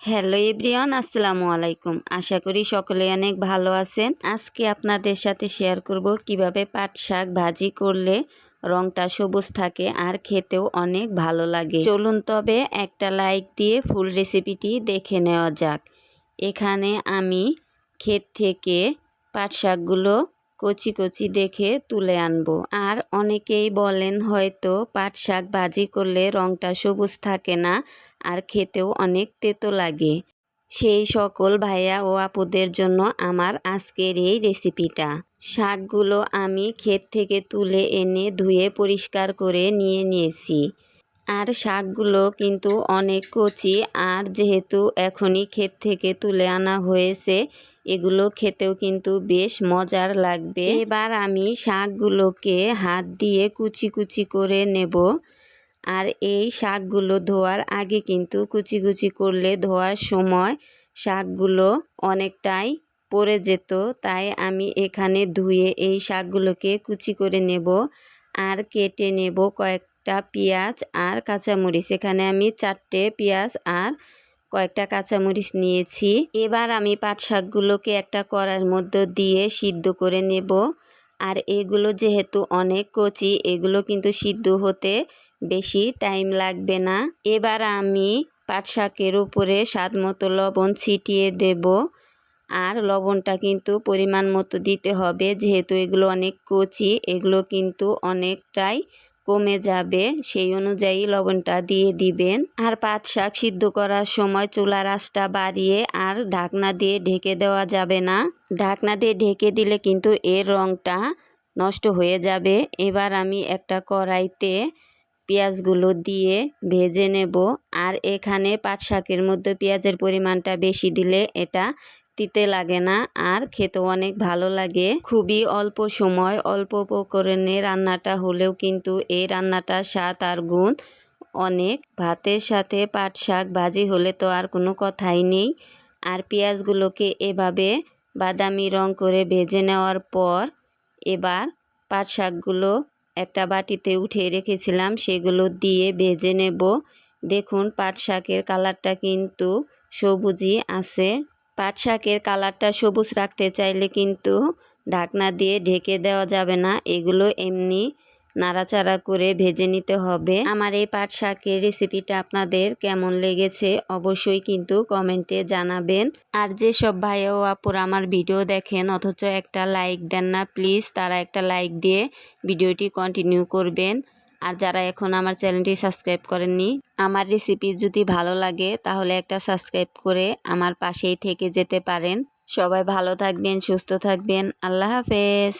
Hello everyone, আসসালামু আলাইকুম। আশা করি সকলে অনেক ভালো আছেন। আজকে আপনাদের সাথে শেয়ার করব কিভাবে পাট শাক ভাজি করলে রংটা সবুজ থাকে আর খেতেও অনেক ভালো লাগে। চলুন তবে একটা লাইক দিয়ে ফুল রেসিপিটি দেখে নেওয়া যাক। এখানে আমি ক্ষেত থেকে পাট শাকগুলো কচি কচি দেখে তুলে আনবো। আর অনেকেই বলেন হয়তো পাট শাক ভাজি করলে রংটা সবুজ থাকে না আর খেতেও অনেক তেতো লাগে। সেই সকল ভাইয়া ও আপুদের জন্য আমার আজকের এই রেসিপিটা। শাকগুলো আমি ক্ষেত থেকে তুলে এনে ধুয়ে পরিষ্কার করে নিয়েছি। আর শাকগুলো কিন্তু অনেক কচি, আর যেহেতু এখনই ক্ষেত থেকে তুলে আনা হয়েছে, এগুলো খেতেও কিন্তু বেশ মজার লাগবে। এবার আমি শাকগুলোকে হাত দিয়ে কুচি কুচি করে নেব। আর এই শাকগুলো ধোয়ার আগে কিন্তু কুচি কুচি করলে ধোয়ার সময় শাকগুলো অনেকটাই পড়ে যেত, তাই আমি এখানে ধুয়ে এই শাকগুলোকে কুচি করে নেব। আর কেটে নেব কয়েকটা পেঁয়াজ আর কাঁচামরিচ। এখানে আমি 4টে পেঁয়াজ আর কয়েকটা কাঁচামরিচ নিয়েছি। এবার আমি পাট শাকগুলোকে একটা কড়াইয়ের মধ্যে দিয়ে সিদ্ধ করে নেব। আর এগুলো যেহেতু অনেক কচি, এগুলো কিন্তু সিদ্ধ হতে বেশি টাইম লাগবে না। এবার আমি পাট শাকের উপরে স্বাদ মতো লবণ ছিটিয়ে দেব। আর লবণটা কিন্তু পরিমাণ মতো দিতে হবে, যেহেতু এগুলো অনেক কচি, এগুলো কিন্তু অনেকটাই কমে যাবে, সেই অনুযায়ী লবণটা দিয়ে দিবেন। আর পাট শাক সিদ্ধ করার সময় চুলার আঁচটা বাড়িয়ে আর ঢাকনা দিয়ে ঢেকে দেওয়া যাবে না। ঢাকনা দিয়ে ঢেকে দিলে কিন্তু এর রংটা নষ্ট হয়ে যাবে। এবার আমি একটা কড়াইতে পেঁয়াজগুলো দিয়ে ভেজে নেব। আর এখানে পাট শাকের মধ্যে পেঁয়াজের পরিমাণটা বেশি দিলে এটা তিতে লাগে না আর খেতেও অনেক ভালো লাগে। খুবই অল্প সময় অল্প উপকরণে রান্নাটা হলেও কিন্তু এই রান্নাটার স্বাদ আর গুণ অনেক। ভাতের সাথে পাট শাক ভাজি হলে তো আর কোনো কথাই নেই। আর পেঁয়াজগুলোকে এভাবে বাদামি রং করে ভেজে নেওয়ার পর এবার পাট শাকগুলো একটা বাটিতে উঠিয়ে রেখেছিলাম, সেগুলো দিয়ে ভেজে নেব। দেখুন পাট শাকের কালারটা কিন্তু সবুজই আছে। পাট শাকের কালারটা সবুজ রাখতে চাইলে কিন্তু ঢাকনা দিয়ে ঢেকে দেওয়া যাবে না, এগুলো এমনি নাড়াচাড়া করে ভেজে নিতে হবে। আমার এই পাট শাকের রেসিপিটা আপনাদের কেমন লেগেছে অবশ্যই কিন্তু কমেন্টে জানাবেন। আর যেসব ভাইয়া ও আপুরা আমার ভিডিও দেখেন অথচ একটা লাইক দেন না, প্লিজ তারা একটা লাইক দিয়ে ভিডিওটি কন্টিনিউ করবেন। আর যারা এখন আমার চ্যানেলটি সাবস্ক্রাইব করেননি, আমার রেসিপি যদি ভালো লাগে তাহলে একটা সাবস্ক্রাইব করে আমার পাশেই থেকে যেতে পারেন। সবাই ভালো থাকবেন, সুস্থ থাকবেন। আল্লাহ হাফেজ।